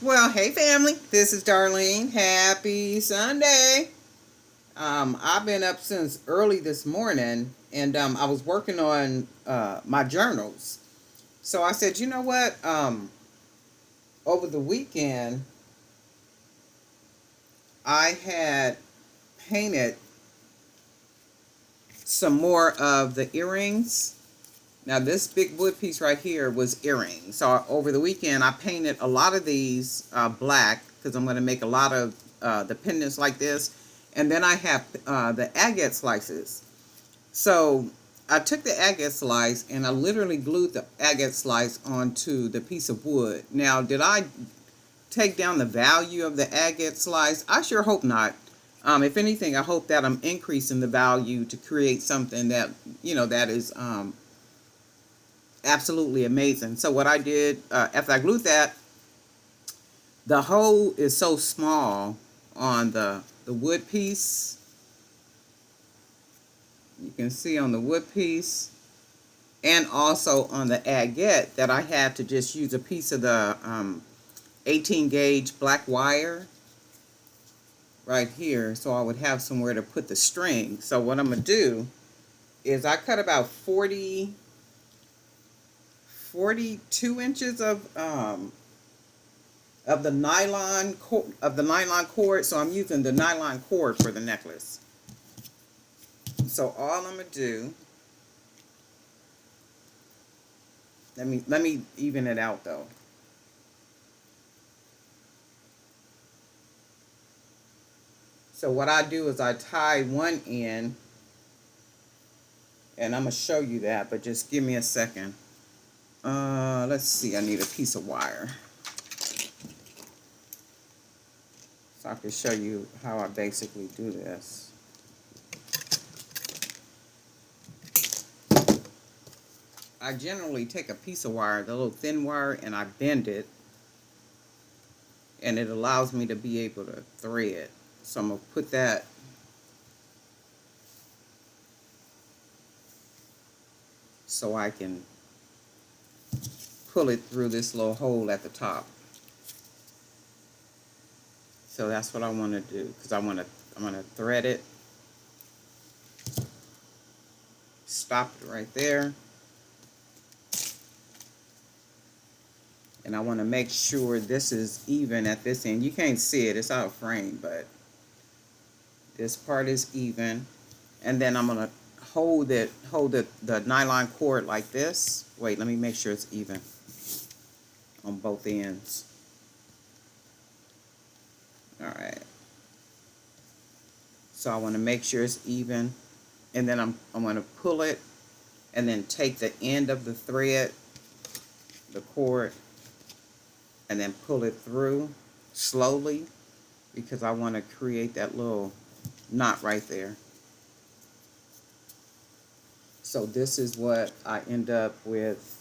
Well, hey family, this is Darlene. Happy Sunday. I've been up since early this morning and I was working on my journals. So I said, you know what? Over the weekend, I had painted some more of the earrings. Now, this big wood piece right here was earrings. So over the weekend, I painted a lot of these black because I'm going to make a lot of the pendants like this. And then I have the agate slices. So I took the agate slice and I literally glued the agate slice onto the piece of wood. Now, did I take down the value of the agate slice? I sure hope not. If anything, I hope that I'm increasing the value to create something that, that is absolutely amazing. So what I did, after I glued that, the hole is so small on the wood piece. You can see on the wood piece and also on the agate that I had to just use a piece of the 18 gauge black wire right here so I would have somewhere to put the string. So what I'm going to do is I cut about 42 inches of the nylon cord. So I'm using the nylon cord for the necklace. So all I'm gonna do, let me even it out though. So what I do is I tie one end, and I'm gonna show you that, but just give me a second. Let's see, I need a piece of wire so I can show you how I basically do this. I generally take a piece of wire, the little thin wire, and I bend it, and it allows me to be able to thread. So I'm going to put that so I can pull it through this little hole at the top. So that's what I want to do, because I'm going to thread it, stop it right there, and I want to make sure this is even at this end. You can't see it, it's out of frame, but this part is even. And then I'm going to hold the nylon cord like this. Wait, let me make sure it's even on both ends. All right. So I want to make sure it's even, and then I'm going to pull it and then take the end of the thread, the cord, and then pull it through slowly because I want to create that little knot right there. So this is what I end up with,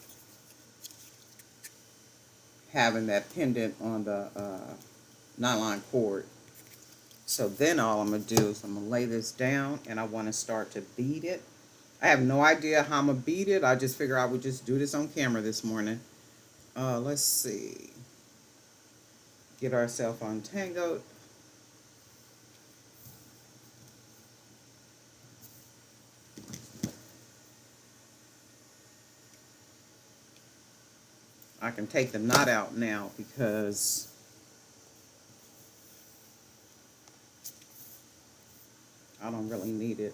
having that pendant on the nylon cord. So then all I'm going to do is I'm going to lay this down, and I want to start to bead it. I have no idea how I'm going to bead it. I just figure I would just do this on camera this morning. Let's see. Get ourselves untangled. I can take the knot out now because I don't really need it.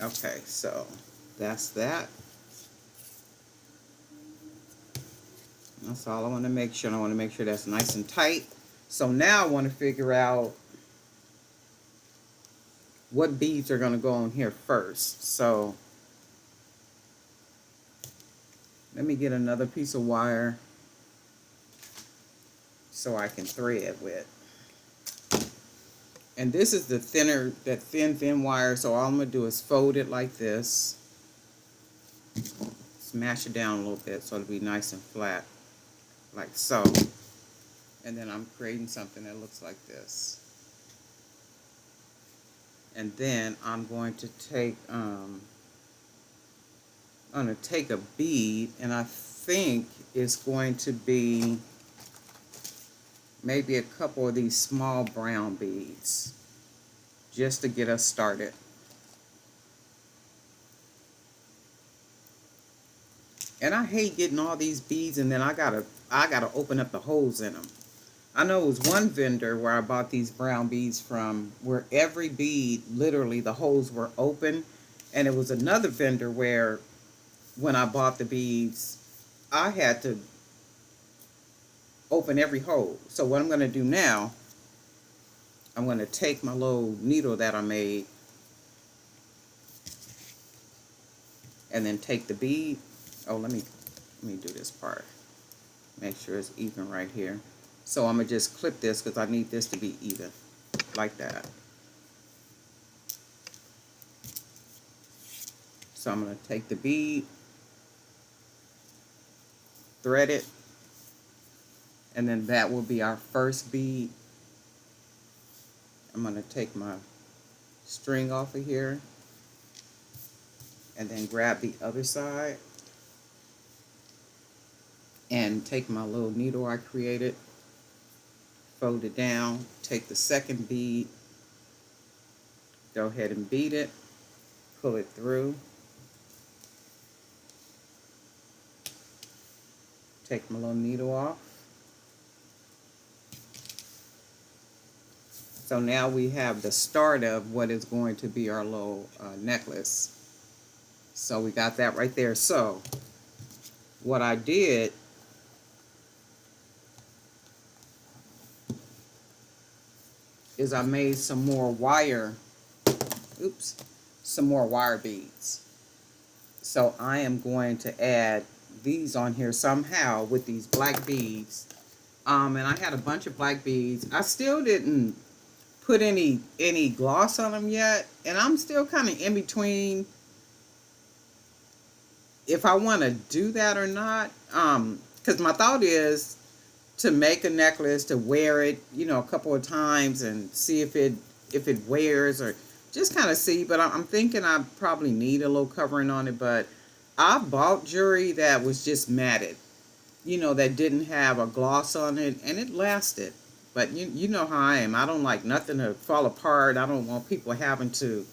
Okay, so that's that. That's all I want to make sure. I want to make sure that's nice and tight. So now I want to figure out what beads are going to go on here first. So let me get another piece of wire so I can thread with. And this is the thinner, that thin wire. So all I'm going to do is fold it like this. Smash it down a little bit so it'll be nice and flat, like so. And then I'm creating something that looks like this. And then I'm going to take I'm going to take a bead, and I think it's going to be maybe a couple of these small brown beads just to get us started. And I hate getting all these beads and then I gotta open up the holes in them. I know it was one vendor where I bought these brown beads from where every bead, literally the holes were open. And it was another vendor where when I bought the beads, I had to open every hole. So what I'm going to do now, I'm going to take my little needle that I made and then take the bead. Oh, let me do this part. Make sure it's even right here. So I'm going to just clip this because I need this to be even, like that. So I'm going to take the bead, thread it, and then that will be our first bead. I'm going to take my string off of here and then grab the other side and take my little needle I created, fold it down, take the second bead, go ahead and bead it, pull it through, take my little needle off. So now we have the start of what is going to be our little necklace. So we got that right there. So what I did is I made some more wire, some more wire beads. So I am going to add these on here somehow with these black beads. And I had a bunch of black beads. I still didn't put any gloss on them yet, and I'm still kind of in between if I want to do that or not. Because my thought is to make a necklace, to wear it, you know, a couple of times and see if it wears, or just kind of see. But I'm thinking I probably need a little covering on it. But I bought jewelry that was just matted, you know, that didn't have a gloss on it, and it lasted. But you know how I am. I don't like nothing to fall apart. I don't want people having to,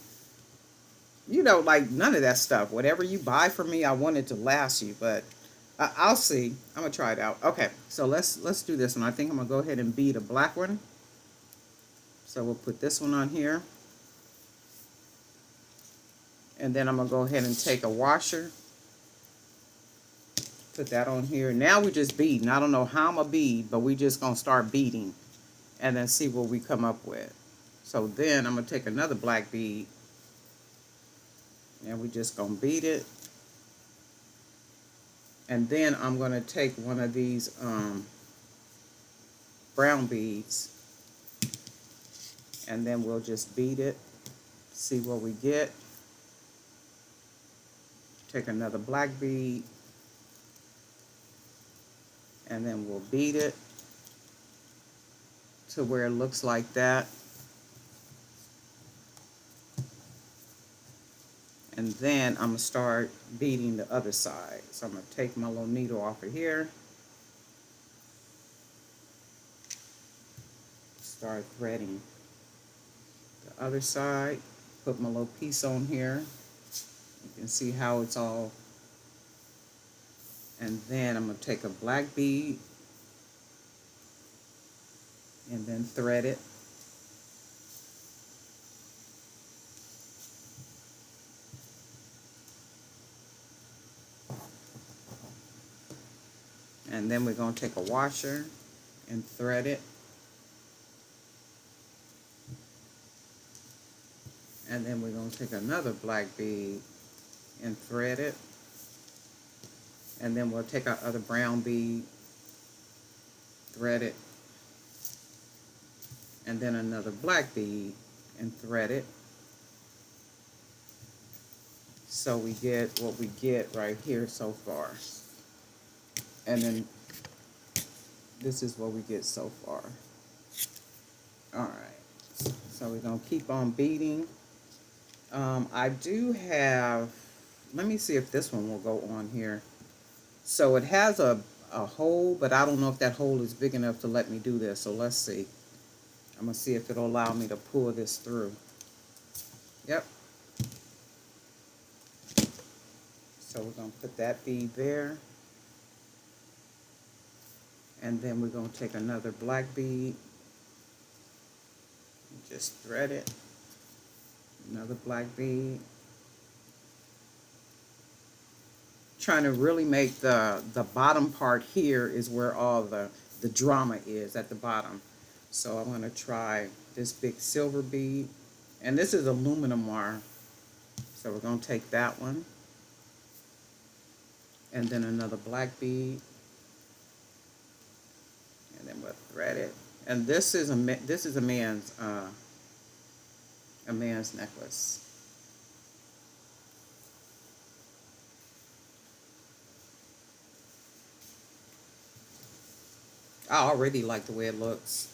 you know, like none of that stuff. Whatever you buy from me, I want it to last you. But I'll see. I'm gonna try it out. Okay, so let's do this one. I think I'm gonna go ahead and bead a black one. So we'll put this one on here, and then I'm gonna go ahead and take a washer, put that on here. Now we're just beading. I don't know how I'm gonna bead, but we just gonna start beading, and then see what we come up with. So then I'm gonna take another black bead, and we just gonna bead it. And then I'm going to take one of these brown beads, and then we'll just bead it, see what we get. Take another black bead, and then we'll bead it to where it looks like that. And then I'm going to start beading the other side. So I'm going to take my little needle off of here. Start threading the other side. Put my little piece on here. You can see how it's all. And then I'm going to take a black bead and then thread it. And then we're going to take a washer and thread it. And then we're going to take another black bead and thread it. And then we'll take our other brown bead, thread it. And then another black bead and thread it. So we get what we get right here so far. And then this is what we get so far. Alright, so we're going to keep on beading. I do have let me see if this one will go on here. So it has a hole, but I don't know if that hole is big enough to let me do this. So let's see. I'm going to see if it'll allow me to pull this through. Yep. So we're going to put that bead there. And then we're going to take another black bead. Just thread it. Another black bead. Trying to really make the bottom part here is where all the drama is, at the bottom. So I'm going to try this big silver bead. And this is aluminum wire. So we're going to take that one. And then another black bead. And then we'll thread it. And this is a man's necklace. I already like the way it looks.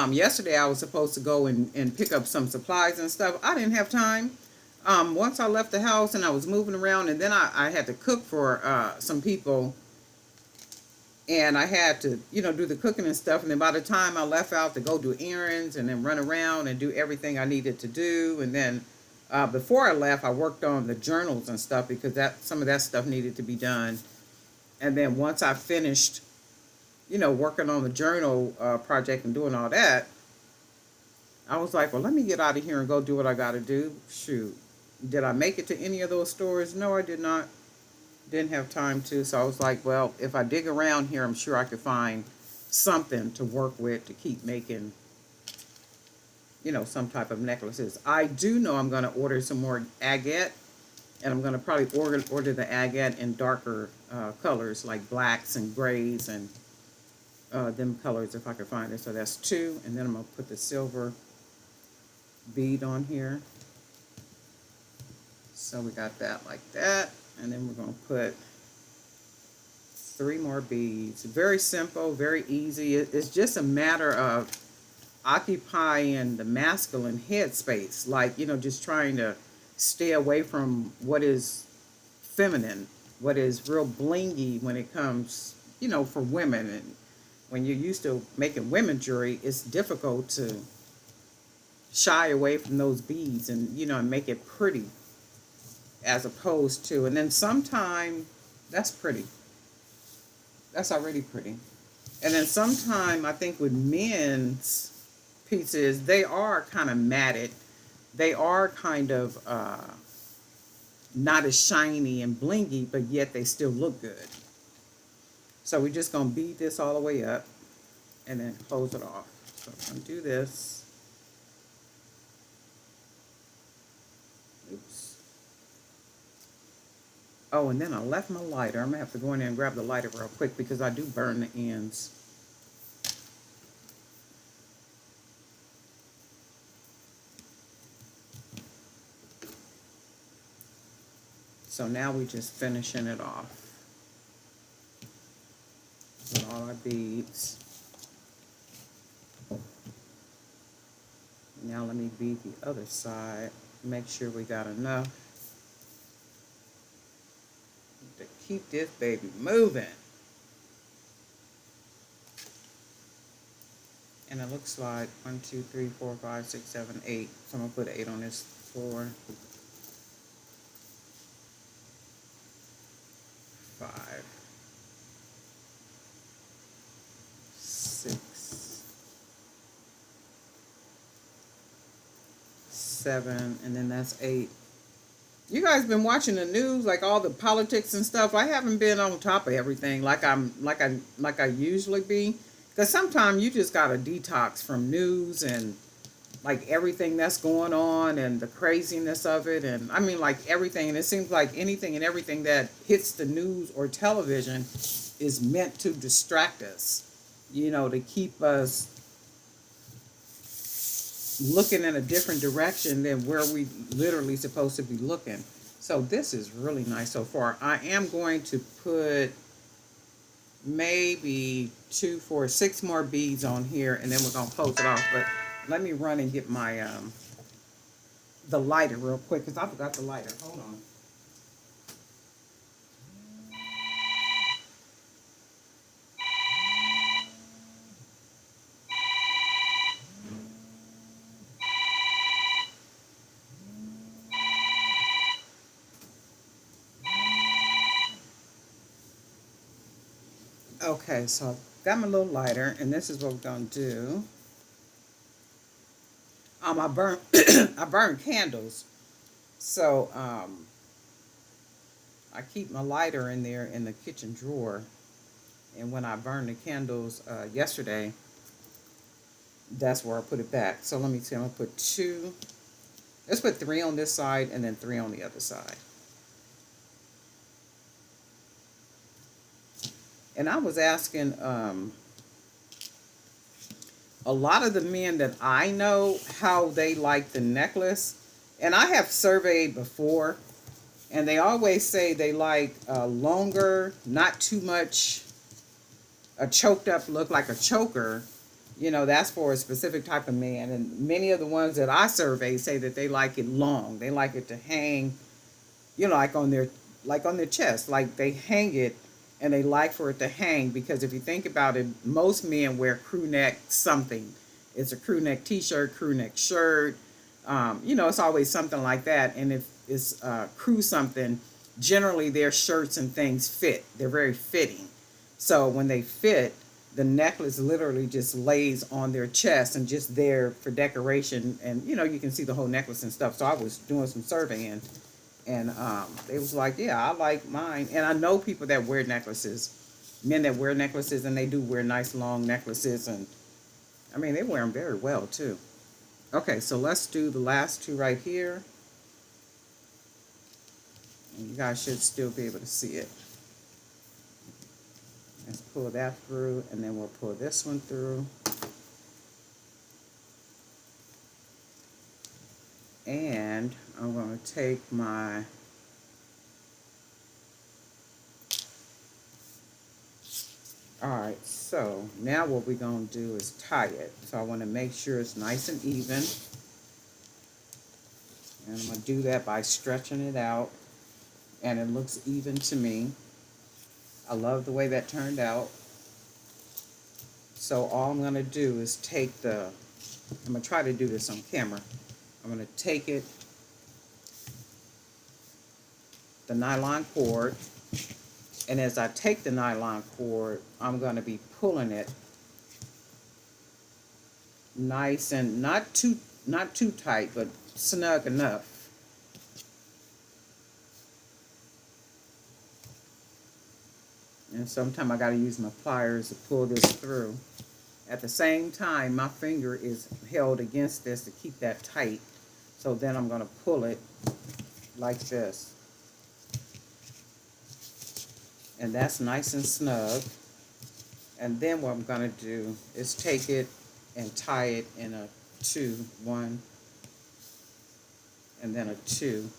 Yesterday I was supposed to go and pick up some supplies and stuff. I didn't have time. Once I left the house and I was moving around, and then I had to cook for some people, and I had to, do the cooking and stuff. And then by the time I left out to go do errands and then run around and do everything I needed to do, and then before I left, I worked on the journals and stuff because some of that stuff needed to be done. And then once I finished, working on the journal project and doing all that, I was like, well, let me get out of here and go do what I got to do. Shoot. Did I make it to any of those stores? No, I did not. Didn't have time to. So I was like, well, if I dig around here, I'm sure I could find something to work with to keep making, some type of necklaces. I do know I'm going to order some more agate, and I'm going to probably order the agate in darker colors like blacks and grays and them colors if I could find it. So that's 2, and then I'm going to put the silver bead on here. So we got that like that, and then we're going to put 3 more beads. Very simple, very easy. It's just a matter of occupying the masculine headspace, like, just trying to stay away from what is feminine, what is real blingy when it comes, for women. And when you're used to making women jewelry, it's difficult to shy away from those beads and, and make it pretty, as opposed to, and then sometime that's pretty. That's already pretty. And then sometime I think with men's pieces, they are kind of matted. They are kind of not as shiny and blingy, but yet they still look good. So we're just going to bead this all the way up and then close it off. So I'm going to do this. Oops. Oh, and then I left my lighter. I'm going to have to go in there and grab the lighter real quick because I do burn the ends. So now we're just finishing it off with all our beads. Now let me bead the other side. Make sure we got enough to keep this baby moving. And it looks like 1, 2, 3, 4, 5, 6, 7, 8. So I'm going to put 8 on this 4, 5, 6, 7, and then that's 8. You guys been watching the news, like all the politics and stuff. I haven't been on top of everything like I usually be, because sometimes you just gotta detox from news and like everything that's going on and the craziness of it, and I mean like everything. And it seems like anything and everything that hits the news or television is meant to distract us, to keep us looking in a different direction than where we literally supposed to be looking. So this is really nice so far. I am going to put maybe 2, 4, 6 more beads on here, and then we're going to close it off. But let me run and get my the lighter real quick because I forgot the lighter. Hold on. Okay, so I've got my little lighter, and this is what we're gonna do. I burn I burn candles, so I keep my lighter in there in the kitchen drawer. And when I burned the candles yesterday, that's where I put it back. So let me see. I'm gonna put two. Let's put three on this side and then three on the other side. And I was asking a lot of the men that I know how they like the necklace. And I have surveyed before, and they always say they like longer, not too much, a choked up look like a choker. You know, that's for a specific type of man. And many of the ones that I survey say that they like it long. They like it to hang, you know, like on their chest, like they hang it, and they like for it to hang because if you think about it, most men wear crew neck something. It's a crew neck t-shirt, crew neck shirt. You know, it's always something like that. And if it's crew something, generally their shirts and things fit. They're very fitting. So when they fit, the necklace literally just lays on their chest and just there for decoration. And you know, you can see the whole necklace and stuff. So I was doing some surveying, and it was like, yeah, I like mine. And I know people that wear necklaces, men that wear necklaces, and they do wear nice long necklaces. And I mean, they wear them very well too. Okay, so let's do the last two right here. And you guys should still be able to see it. Let's pull that through, and then we'll pull this one through. And I'm going to take my alright, so now what we're going to do is tie it. So I want to make sure it's nice and even. And I'm going to do that by stretching it out. And it looks even to me. I love the way that turned out. So all I'm going to do is take I'm going to try to do this on camera. I'm going to take it, the nylon cord, and as I take the nylon cord, I'm going to be pulling it nice and not too tight, but snug enough. And sometimes I got to use my pliers to pull this through. At the same time, my finger is held against this to keep that tight. So then I'm going to pull it like this. And that's nice and snug. And then what I'm going to do is take it and tie it in a 2, 1, and then a 2.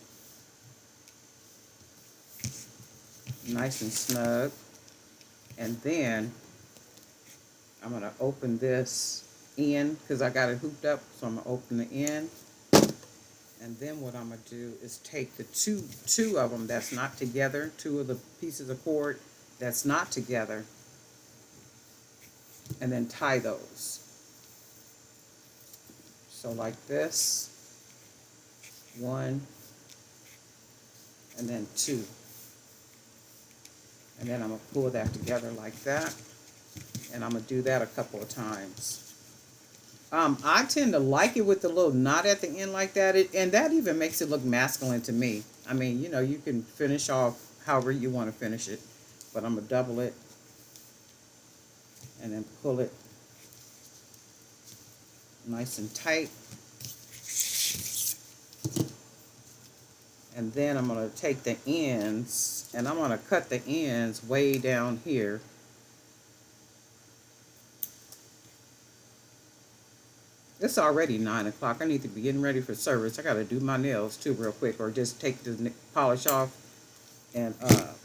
Nice and snug. And then I'm going to open this end because I got it hooped up. So I'm going to open the end. And then what I'm going to do is take the two of them that's not together, two of the pieces of cord that's not together, and then tie those. So like this, 1, and then 2. And then I'm going to pull that together like that. And I'm going to do that a couple of times. I tend to like it with the little knot at the end like that. And that even makes it look masculine to me. I mean, you know, you can finish off however you want to finish it. But I'm going to double it. And then pull it nice and tight. And then I'm going to take the ends, and I'm going to cut the ends way down here. It's already 9 o'clock. I need to be getting ready for service. I got to do my nails too real quick, or just take the polish off and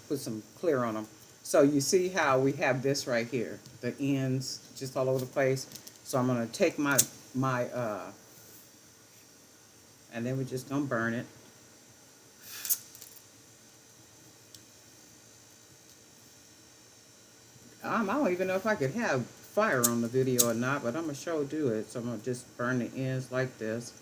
put some clear on them. So you see how we have this right here, the ends just all over the place. So I'm going to take my And then we're just gonna burn it. I don't even know if I could have fire on the video or not, but I'm gonna show do it. So I'm gonna just burn the ends like this.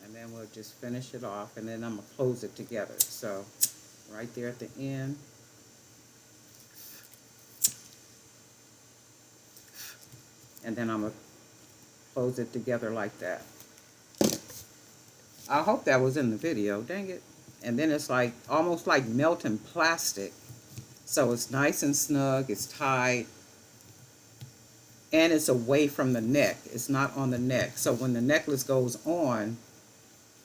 And then we'll just finish it off, and then I'm gonna close it together. So right there at the end. And then I'm gonna close it together like that. I hope that was in the video, dang it. And then it's like, almost like melting plastic. So it's nice and snug, it's tight, and it's away from the neck. It's not on the neck. So when the necklace goes on,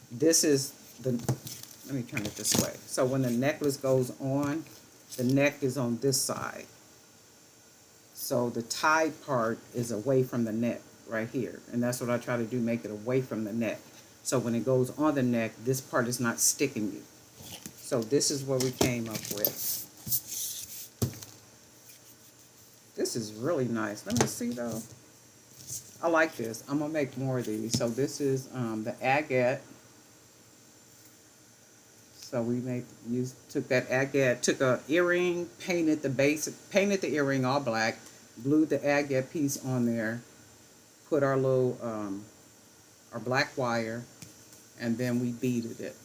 this is the, let me turn it this way. So when the necklace goes on, the neck is on this side. So the tied part is away from the neck right here. And that's what I try to do, make it away from the neck. So when it goes on the neck, this part is not sticking you. So this is what we came up with. This is really nice. Let me see though. I like this. I'm gonna make more of these. So this is the agate. So we took that agate, took a earring, painted the earring all black, glued the agate piece on there, put our little our black wire, and then we beaded it.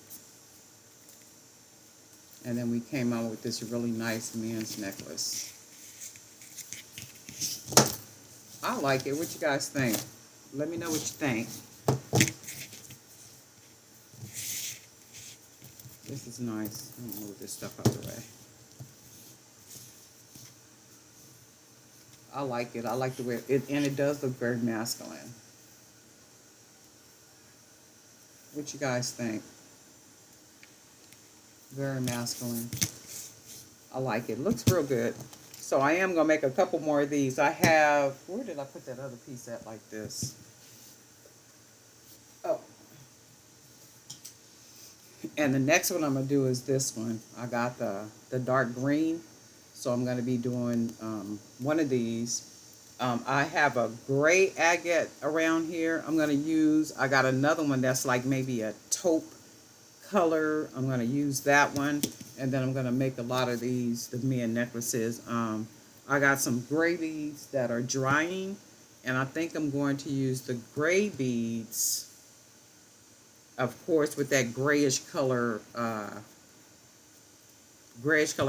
And then we came out with this really nice men's necklace. I like it. What you guys think? Let me know what you think. This is nice. I'm gonna move this stuff out of the way. I like it. I like the way it, and it does look very masculine. What you guys think? Very masculine. I like it. Looks real good. So I am gonna make a couple more of these. I have, where did I put that other piece at like this? Oh. And the next one I'm gonna do is this one. I got the dark green. So I'm gonna be doing one of these. I have a gray agate around here I'm gonna use. I got another one that's like maybe a taupe color. I'm gonna use that one. And then I'm gonna make a lot of these, the men necklaces. I got some gray beads that are drying, and I think I'm going to use the gray beads, of course, with that grayish color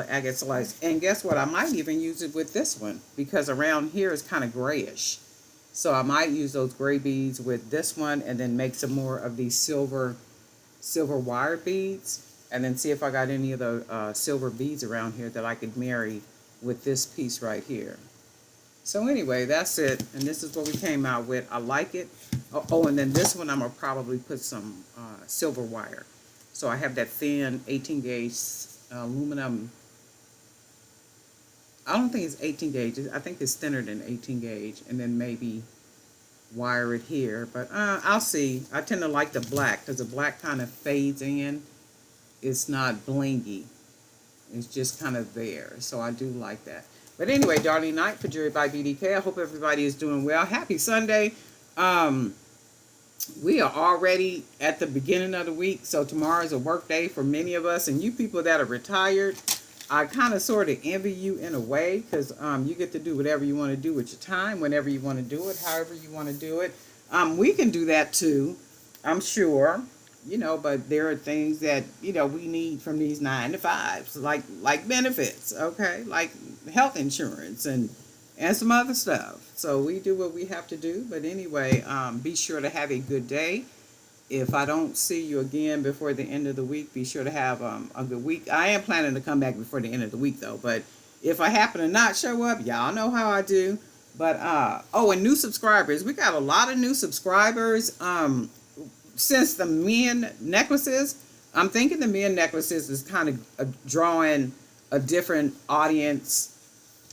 agate slice. And guess what? I might even use it with this one, because around here is kind of grayish. So I might use those gray beads with this one, and then make some more of these silver wire beads, and then see if I got any of the silver beads around here that I could marry with this piece right here. So anyway, that's it, and this is what we came out with. I like it. Oh, and then this one I'm gonna probably put some silver wire. So I have that thin 18 gauge aluminum. I don't think it's 18 gauge. I think it's thinner than 18 gauge, and then maybe wire it here. But I'll see. I tend to like the black, because the black kind of fades in. It's not blingy. It's just kind of there. So I do like that. But anyway, darling night for Jewelry by BDK. I hope everybody is doing well. Happy Sunday. We are already at the beginning of the week. So tomorrow is a work day for many of us. And you people that are retired, I kind of sort of envy you in a way, because you get to do whatever you want to do with your time, whenever you want to do it, however you want to do it. We can do that too, I'm sure. You know, but there are things that, you know, we need from these 9 to 5s, like benefits, okay, like health insurance and some other stuff. So we do what we have to do. But anyway, be sure to have a good day. If I don't see you again before the end of the week, be sure to have a good week. I am planning to come back before the end of the week though. But if I happen to not show up, y'all know how I do. But oh, and new subscribers. We got a lot of new subscribers. Since the men necklaces, I'm thinking the men necklaces is kind of drawing a different audience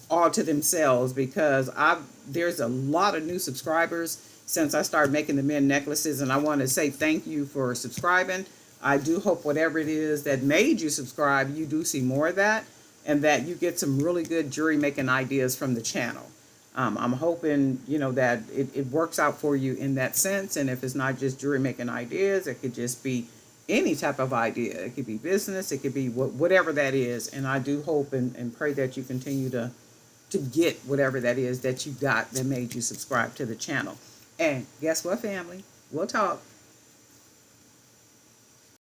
all to themselves, because there's a lot of new subscribers since I started making the men necklaces, and I want to say thank you for subscribing. I do hope whatever it is that made you subscribe, you do see more of that. and that you get some really good jewelry making ideas from the channel. I'm hoping, that it works out for you in that sense. And if it's not just jewelry making ideas, it could just be any type of idea. It could be business. It could be whatever that is. And I do hope and pray that you continue to get whatever that is that you got that made you subscribe to the channel. And guess what, family? We'll talk.